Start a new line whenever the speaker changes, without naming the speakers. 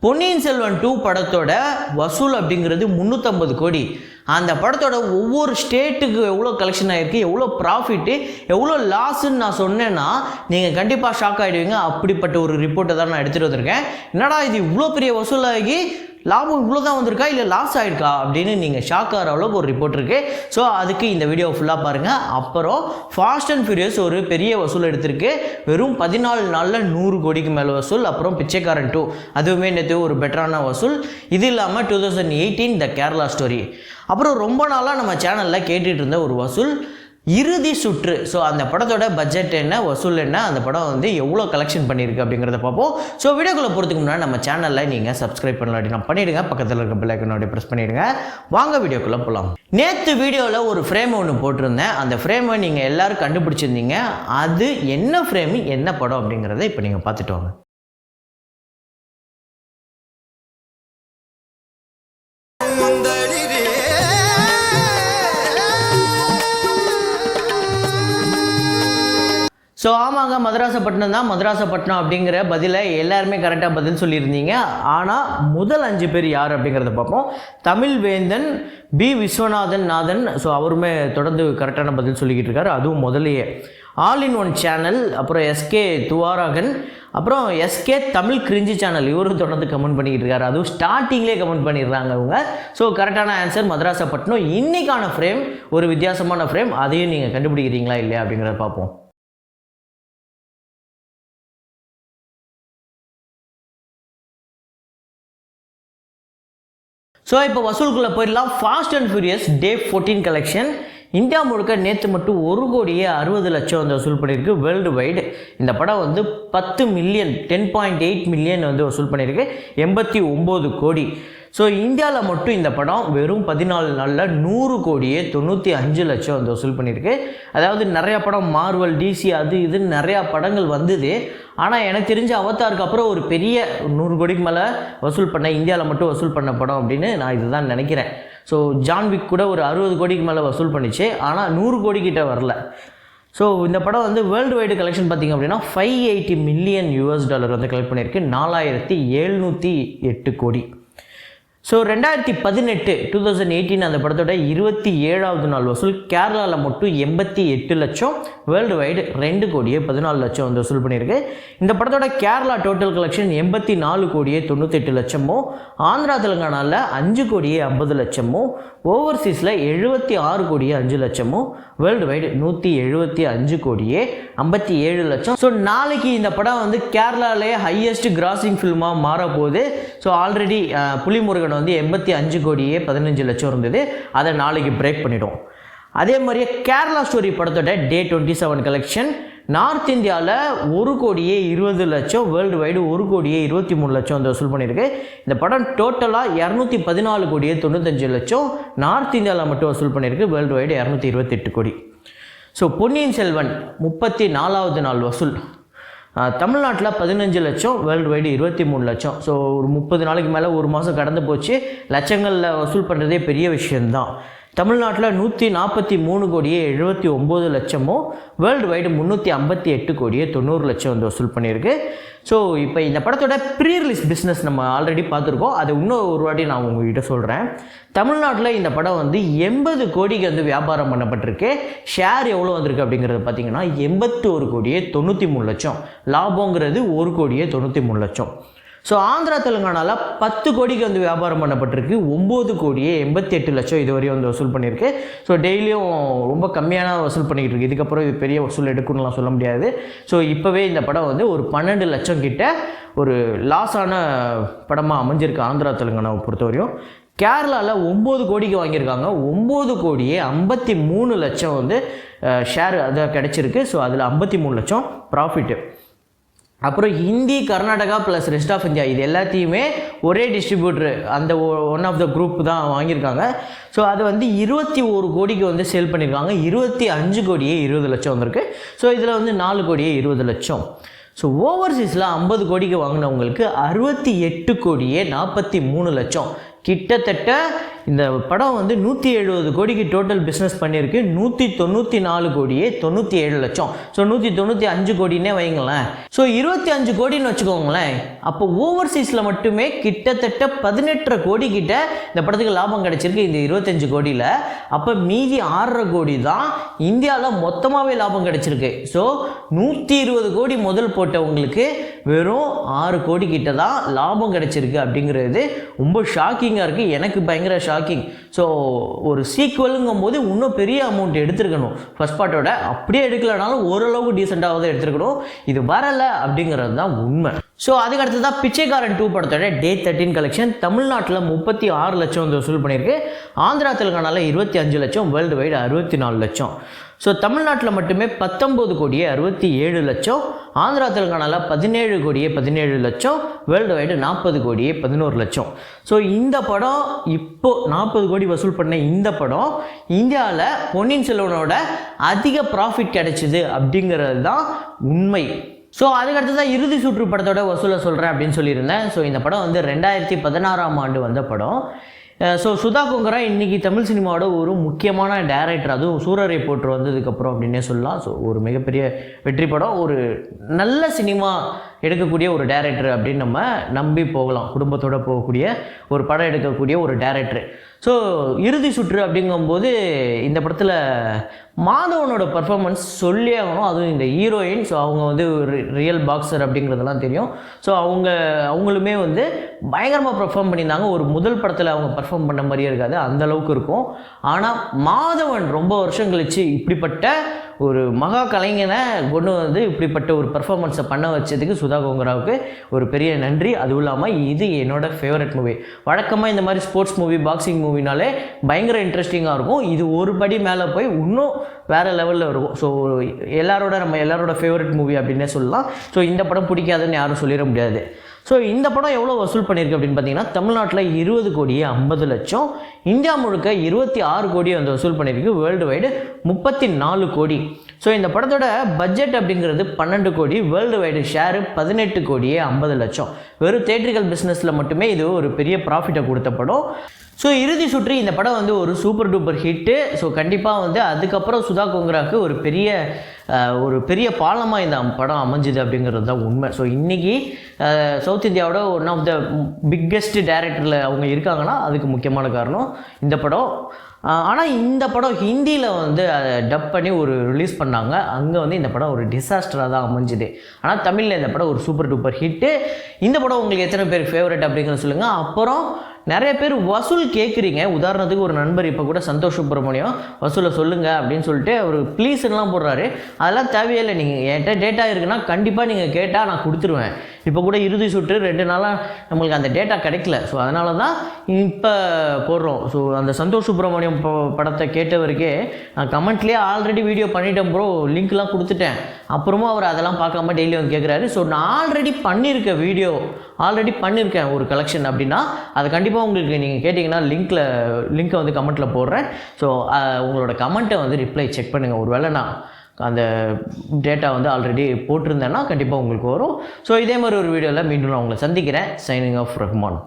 பொன்னியின் செல்வன் 2 படத்தோட வசூல் அப்படிங்கிறது 350 கோடி. அந்த படத்தோட ஒவ்வொரு ஸ்டேட்டுக்கு எவ்வளோ கலெக்ஷன் ஆகிருக்கு, எவ்வளோ ப்ராஃபிட்டு, எவ்வளோ லாஸுன்னு நான் சொன்னேன்னா நீங்கள் கண்டிப்பாக ஷாக் ஆகிடுவீங்க. அப்படிப்பட்ட ஒரு ரிப்போர்ட்டை தான் நான் எடுத்துகிட்டு வந்திருக்கேன். என்னடா இது இவ்வளோ பெரிய வசூலாகி லாபம் இவ்வளோ தான் வந்திருக்கா இல்லை லாஸ் ஆகிருக்கா அப்படின்னு நீங்கள் ஷாக் ஆகிற அளவுக்கு ஒரு ரிப்போர்ட் இருக்குது. ஸோ அதுக்கு இந்த வீடியோ ஃபுல்லாக பாருங்கள். அப்புறம் ஃபாஸ்ட் அண்ட் ஃபியூரியஸ் ஒரு பெரிய வசூல் எடுத்திருக்கு. வெறும் 14 நாளில் 100 கோடிக்கு மேலே வசூல். அப்புறம் பிச்சைக்காரன் 2 அதுவுமே நேற்று ஒரு பெட்டரான வசூல். இது இல்லாமல் 2018 த கேரளா ஸ்டோரி. அப்புறம் ரொம்ப நாளாக நம்ம சேனலில் கேட்டுட்டு இருந்த ஒரு வசூல் இறுதி சுற்று. ஸோ அந்த படத்தோட பட்ஜெட் என்ன, வசூல் என்ன, அந்த படம் வந்து எவ்வளோ கலெக்ஷன் பண்ணியிருக்கு அப்படிங்கிறத பார்ப்போம். ஸோ வீடியோக்குள்ளே போகிறதுக்கு முன்னாடி நம்ம சேனலில் நீங்கள் சப்ஸ்கிரைப் பண்ணலாட்டி நான் பண்ணிவிடுங்க. பக்கத்தில் இருக்க பெல் ஐக்கனோட ப்ரெஸ் பண்ணிவிடுங்க. வாங்க வீடியோக்குள்ளே போகலாம். நேற்று வீடியோவில் ஒரு ஃப்ரேம் ஒன்று போட்டிருந்தேன். அந்த ஃப்ரேமை நீங்கள் எல்லோரும் கண்டுபிடிச்சிருந்தீங்க. அது என்ன ஃப்ரேமு, என்ன படம் அப்படிங்கிறத இப்போ நீங்கள் பார்த்துட்டு வாங்க. ஸோ ஆமாங்க, மதராசப்பட்டினம் தான். மதராசப்பட்டினம் அப்படிங்கிற பதிலை எல்லாருமே கரெக்டாக பதில் சொல்லியிருந்தீங்க. ஆனால் முதல் 5 பேர் யார் அப்படிங்கிறத பார்ப்போம். தமிழ் வேந்தன், பி விஸ்வநாதன் நாதன். ஸோ அவருமே தொடர்ந்து கரெக்டான பதில் சொல்லிக்கிட்டு இருக்காரு, அதுவும் முதலையே. ஆல் இன் ஒன் சேனல், அப்புறம் எஸ்கே துவாராகன், அப்புறம் எஸ்கே தமிழ் கிரிஞ்சி சேனல், இவரும் தொடர்ந்து கமெண்ட் பண்ணிக்கிட்டு இருக்காரு. அதுவும் ஸ்டார்டிங்லேயே கமெண்ட் பண்ணிடுறாங்க அவங்க. ஸோ கரெக்டான ஆன்சர் மதராசப்பட்டினம். இன்றைக்கான ஃப்ரேம் ஒரு வித்தியாசமான ஃப்ரேம். அதையும் நீங்கள் கண்டுபிடிக்கிறீங்களா இல்லையா அப்படிங்கிறத பார்ப்போம். ஸோ இப்போ வசூலுக்குள்ளே போயிடலாம். Fast and furious day 14 collection India முழுக்க நேற்று மட்டும் 1 கோடியே 60 லட்சம் வந்து வசூல் பண்ணியிருக்கு வேர்ல்டு வைடு. இந்த படம் வந்து 10 மில்லியன் 10.8 மில்லியன் வந்து வசூல் பண்ணியிருக்கு, 89 கோடி. ஸோ இந்தியாவில் மட்டும் இந்த படம் வெறும் 14 நாளில் 100 கோடியே 95 லட்சம் வந்து வசூல் பண்ணியிருக்கு. அதாவது நிறையா படம் மார்வல், டிசி, அது இதுன்னு நிறையா படங்கள் வந்தது. ஆனால் எனக்கு தெரிஞ்ச அவதாருக்கு அப்புறம் ஒரு பெரிய 100 கோடிக்கு மேலே வசூல் பண்ண, இந்தியாவில் மட்டும் வசூல் பண்ண படம் அப்படின்னு நான் இதுதான் நினைக்கிறேன். ஸோ ஜான்விக் கூட ஒரு 60 கோடிக்கு மேலே வசூல் பண்ணிச்சு, ஆனால் 100 கோடிக்கிட்ட வரல. ஸோ இந்த படம் வந்து வேர்ல்டு வைடு கலெக்ஷன் பார்த்திங்க அப்படின்னா $580 மில்லியன் வந்து கலெக்ட் பண்ணியிருக்கு, 4708 கோடி. ஸோ 2018 அந்த படத்தோட 27வது நாள் வசூல் கேரளாவில் மட்டும் 88 லட்சம், வேர்ல்டு வைடு 2 கோடியே 14 லட்சம் வந்து வசூல் பண்ணியிருக்கு. இந்த படத்தோட கேரளா டோட்டல் கலெக்ஷன் 84 கோடியே 98 லட்சமும், ஆந்திரா தெலுங்கானாவில் 5 கோடியே 50 லட்சமும், ஓவர்சீஸில் 76 கோடியே 5 லட்சமும், வேர்ல்டு வைடு 175 கோடியே 57 லட்சம். ஸோ நாளைக்கு இந்த படம் வந்து கேரளாவிலே ஹையஸ்ட் கிராசிங் ஃபில்மாக மாறப்போகுது. ஸோ ஆல்ரெடி புலிமுருகன் வந்து 85 கோடியே 15 லட்சம் இருந்தது, அதை நாளைக்கு பிரேக் பண்ணிடும். அதே மாதிரியே கேரளா ஸ்டோரி படத்தோட டே 27 கலெக்ஷன் நார்த் இந்தியாவில் 1 கோடியே 20 லட்சம், வேர்ல்டு வைடு 1 கோடியே 23 லட்சம் வந்து வசூல் பண்ணியிருக்கு. இந்த படம் டோட்டலாக 214 கோடியே 95 லட்சம் நார்த் இந்தியாவில் மட்டும் வசூல் பண்ணியிருக்கு, வேர்ல்டு வைடு 228 கோடி. ஸோ பொன்னியின் செல்வன் 34வது நாள் வசூல் தமிழ்நாட்டில் 15 லட்சம், வேர்ல்டு வைடு 23 லட்சம். ஸோ ஒரு 30 நாளைக்கு மேலே ஒரு மாதம் கடந்து போச்சு. லட்சங்களில் வசூல் பண்ணுறதே பெரிய விஷயந்தான். தமிழ்நாட்டில் 143 கோடியே 79 லட்சமும், வேர்ல்டு வைடு 358 கோடியே 90 லட்சம் வந்து வசூல் பண்ணியிருக்கு. ஸோ இப்போ இந்த படத்தோட ப்ரீ ரிலீஸ் பிஸ்னஸ் நம்ம ஆல்ரெடி பார்த்துருக்கோம், அது இன்னும் ஒரு வாட்டி நான் உங்கள்கிட்ட சொல்கிறேன். தமிழ்நாட்டில் இந்த படம் வந்து 80 கோடிக்கு வந்து வியாபாரம் பண்ணப்பட்டிருக்கு. ஷேர் எவ்வளோ வந்திருக்கு அப்படிங்கிறது பார்த்தீங்கன்னா 81 கோடியே 93 லட்சம், லாபங்கிறது 1 கோடியே 93 லட்சம். ஸோ ஆந்திரா தெலுங்கானாவில் 10 கோடிக்கு வந்து வியாபாரம் பண்ணப்பட்டிருக்கு, 9 கோடியே 88 லட்சம் இதுவரையும் வந்து வசூல் பண்ணியிருக்கு. ஸோ டெய்லியும் ரொம்ப கம்மியான வசூல் பண்ணிக்கிட்டு இருக்கு. இதுக்கப்புறம் இது பெரிய வசூல் எடுக்கணும்லாம் சொல்ல முடியாது. ஸோ இப்போவே இந்த படம் வந்து ஒரு 12 லட்சம் கிட்ட ஒரு லாஸான படமாக அமைஞ்சிருக்கு ஆந்திரா தெலுங்கானாவை பொறுத்தவரையும். கேரளாவில் 9 கோடிக்கு வாங்கியிருக்காங்க, 9 கோடியே 53 லட்சம் வந்து ஷேர் அதை கிடச்சிருக்கு. ஸோ அதில் 53 லட்சம் ப்ராஃபிட்டு. அப்புறம் Hindi, Karnataka plus rest of India இது எல்லாத்தையுமே ஒரே டிஸ்ட்ரிபியூட்டர், அந்த ஒன் ஆஃப் த குரூப் தான் வாங்கியிருக்காங்க. ஸோ அது வந்து 21 கோடிக்கு வந்து சேல் பண்ணியிருக்காங்க, 25 கோடியே 20 லட்சம் வந்திருக்கு. ஸோ இதில் வந்து 4 கோடியே 20 லட்சம். ஸோ ஓவர்சீஸில் 50 கோடிக்கு வாங்கினவங்களுக்கு 68 கோடியே 43 லட்சம், கிட்டத்தட்ட இந்த படம் வந்து 170 கோடிக்கு டோட்டல் பிஸ்னஸ் பண்ணியிருக்கு. 194 கோடியே 97 லட்சம். ஸோ 195 கோடினே வைங்களேன். ஸோ 25 கோடின்னு வச்சுக்கோங்களேன். அப்போ ஓவர்சீஸில் மட்டுமே கிட்டத்தட்ட 18 கோடி கிட்ட இந்த படத்துக்கு லாபம் கிடைச்சிருக்கு இந்த 25 கோடியில். அப்போ மீதி 6.5 கோடி தான் இந்தியாவில் மொத்தமாகவே லாபம் கிடைச்சிருக்கு. ஸோ 120 கோடி முதல் போட்டவங்களுக்கு வெறும் 6 கோடி கிட்ட தான் லாபம் கிடைச்சிருக்கு அப்படிங்கிறது ரொம்ப ஷாக்கிங்காக இருக்குது. எனக்கு பயங்கர ஷாக்கிங். ஸோ ஒரு சீக்குவலுங்கும் போது இன்னும் பெரிய அமௌண்ட் எடுத்துருக்கணும் ஃபர்ஸ்ட் பார்ட்டோட. அப்படியே எடுக்கலனாலும் ஓரளவுக்கு டீசெண்டாக தான் எடுத்துருக்கணும். இது வரலை அப்படிங்கிறது தான் உண்மை. ஸோ அதுக்கு அடுத்து தான் பிச்சைக்காரன் 2 படத்தோட Day 13 கலெக்ஷன் தமிழ்நாட்டில் 36 லட்சம் வந்து வசூல் பண்ணியிருக்கு. ஆந்திரா தெலுங்கானாவில் 25 லட்சம், வேர்ல்டு வைடு 64 லட்சம். ஸோ தமிழ்நாட்டில் மட்டுமே 19 கோடியே 67 லட்சம், ஆந்திரா தெலுங்கானாவில் 17 கோடியே 17 லட்சம், வேர்ல்டு வைடு 40 கோடியே 11 லட்சம். ஸோ இந்த படம் இப்போ 40 கோடி வசூல் பண்ண இந்த படம் இந்தியாவில் பொன்னியின் செல்வனோட அதிக ப்ராஃபிட் கிடைச்சிது அப்படிங்கிறது தான் உண்மை. ஸோ அதுக்கடுத்து தான் இறுதி சுற்று படத்தோட வசூலை சொல்கிறேன் அப்படின்னு சொல்லியிருந்தேன். ஸோ இந்த படம் வந்து 2016ஆம் ஆண்டு வந்த படம். ஸோ சுதா கொங்கரா இன்றைக்கி தமிழ் சினிமாவோட ஒரு முக்கியமான டைரக்டர், அதுவும் சூரரை போற்று வந்ததுக்கப்புறம் அப்படின்னே சொல்லலாம். ஸோ ஒரு மிகப்பெரிய வெற்றி படம், ஒரு நல்ல சினிமா எடுக்கக்கூடிய ஒரு டைரக்டர் அப்படின்னு நம்ம நம்பி போகலாம். குடும்பத்தோடு போகக்கூடிய ஒரு படம் எடுக்கக்கூடிய ஒரு டைரக்டர். ஸோ இறுதி சுற்று அப்படிங்கும்போது இந்த படத்தில் மாதவனோட பர்ஃபார்மன்ஸ் சொல்லி ஆகணும். அதுவும் இந்த ஹீரோயின். ஸோ அவங்க வந்து ரியல் பாக்ஸர் அப்படிங்கிறதெல்லாம் தெரியும். ஸோ அவங்களுமே வந்து பயங்கரமாக பர்ஃபார்ம் பண்ணியிருந்தாங்க. ஒரு முதல் படத்தில் அவங்க பர்ஃபார்ம் பண்ண மாதிரியே இருக்காது, அந்தளவுக்கு இருக்கும். ஆனால் மாதவன் ரொம்ப வருஷம் கழித்து இப்படிப்பட்ட ஒரு மகா கலைஞனை கொண்டு வந்து இப்படிப்பட்ட ஒரு பர்ஃபார்மன்ஸை பண்ண வச்சதுக்கு சுதா கொங்கராவுக்கு ஒரு பெரிய நன்றி. அதுவும் இல்லாமல் இது என்னோட ஃபேவரட் மூவி. வழக்கமாக இந்த மாதிரி ஸ்போர்ட்ஸ் மூவி, பாக்ஸிங் மூவினாலே பயங்கர இன்ட்ரெஸ்டிங்காக இருக்கும். இது ஒரு படி மேலே போய் இன்னும் வேறு லெவலில் இருக்கும். ஸோ நம்ம எல்லாரோட ஃபேவரட் மூவி அப்படின்னே சொல்லலாம். ஸோ இந்த படம் பிடிக்காதுன்னு யாரும் சொல்லிட முடியாது. ஸோ இந்த படம் எவ்வளோ வசூல் பண்ணியிருக்கு அப்படின்னு பார்த்தீங்கன்னா தமிழ்நாட்டில் 20 கோடியே 50 லட்சம், இந்தியா முழுக்க 26 கோடியை வந்து வசூல் பண்ணியிருக்கு, வேர்ல்டு வைடு 34 கோடி. ஸோ இந்த படத்தோட பட்ஜெட் அப்படிங்கிறது 12 கோடி, வேர்ல்டு வைடு ஷேரு 18 கோடியே 50 லட்சம். வெறும் தேட்ரிக்கல் பிஸ்னஸில் மட்டுமே இது ஒரு பெரிய ப்ராஃபிட்டை கொடுத்த படம். ஸோ இறுதி சுற்று இந்த படம் வந்து ஒரு சூப்பர் டூப்பர் ஹிட்டு. ஸோ கண்டிப்பாக வந்து அதுக்கப்புறம் சுதா கொங்கராவுக்கு ஒரு பெரிய பாலமாக இந்த படம் அமைஞ்சுது அப்படிங்கிறது தான் உண்மை. ஸோ இன்றைக்கி சவுத் இந்தியாவோட ஒன் ஆஃப் த பிக்கெஸ்ட் டைரக்டரில் அவங்க இருக்காங்கன்னா அதுக்கு முக்கியமான காரணம் இந்த படம். ஆனால் இந்த படம் ஹிந்தியில் வந்து டப் பண்ணி ஒரு ரிலீஸ் பண்ணாங்க. அங்கே வந்து இந்த படம் ஒரு டிசாஸ்டராக தான் அமைஞ்சுது. ஆனால் தமிழில் இந்த படம் ஒரு சூப்பர் டூப்பர் ஹிட்டு. இந்த படம் உங்களுக்கு எத்தனை பேர் ஃபேவரட் அப்படிங்கிறத சொல்லுங்கள். அப்புறம் நிறைய பேர் வசூல் கேட்குறீங்க. உதாரணத்துக்கு ஒரு நண்பர் இப்போ கூட சந்தோஷ் சுப்ரமணியம் வசூலை சொல்லுங்கள் அப்படின்னு சொல்லிட்டு அவர் ப்ளீஸ்லாம் போடுறாரு. அதெல்லாம் தேவையில்லை. நீங்கள் என்கிட்ட டேட்டா இருக்குன்னா கண்டிப்பாக நீங்கள் கேட்டால் நான் கொடுத்துருவேன். இப்போ கூட இறுதி சுற்று 2 நாளாக நம்மளுக்கு அந்த டேட்டா கிடைக்கல. ஸோ அதனால தான் இப்போ போடுறோம். ஸோ அந்த சந்தோஷ் சுப்ரமணியம் படத்தை கேட்டவருக்கே நான் கமெண்ட்லேயே ஆல்ரெடி வீடியோ பண்ணிட்டேன் ப்ரோ, லிங்க்லாம் கொடுத்துட்டேன். அப்புறமா அவர் அதெல்லாம் பார்க்காம டெய்லி வந்து கேட்குறாரு. ஸோ நான் ஆல்ரெடி பண்ணியிருக்கேன் ஒரு கலெக்ஷன் அப்படின்னா அது கண்டிப்பாக உங்களுக்கு நீங்கள் கேட்டிங்கன்னா லிங்க்கை வந்து கமெண்ட்டில் போடுறேன். ஸோ உங்களோட கமெண்ட்டை வந்து ரிப்ளை செக் பண்ணுங்கள். ஒரு வேளை நான் அந்த டேட்டா வந்து ஆல்ரெடி போட்டிருந்தேன்னா கண்டிப்பாக உங்களுக்கு வரும். ஸோ இதே மாதிரி ஒரு வீடியோவில் மீண்டும் நான் உங்களை சந்திக்கிறேன். Signing off Rahman.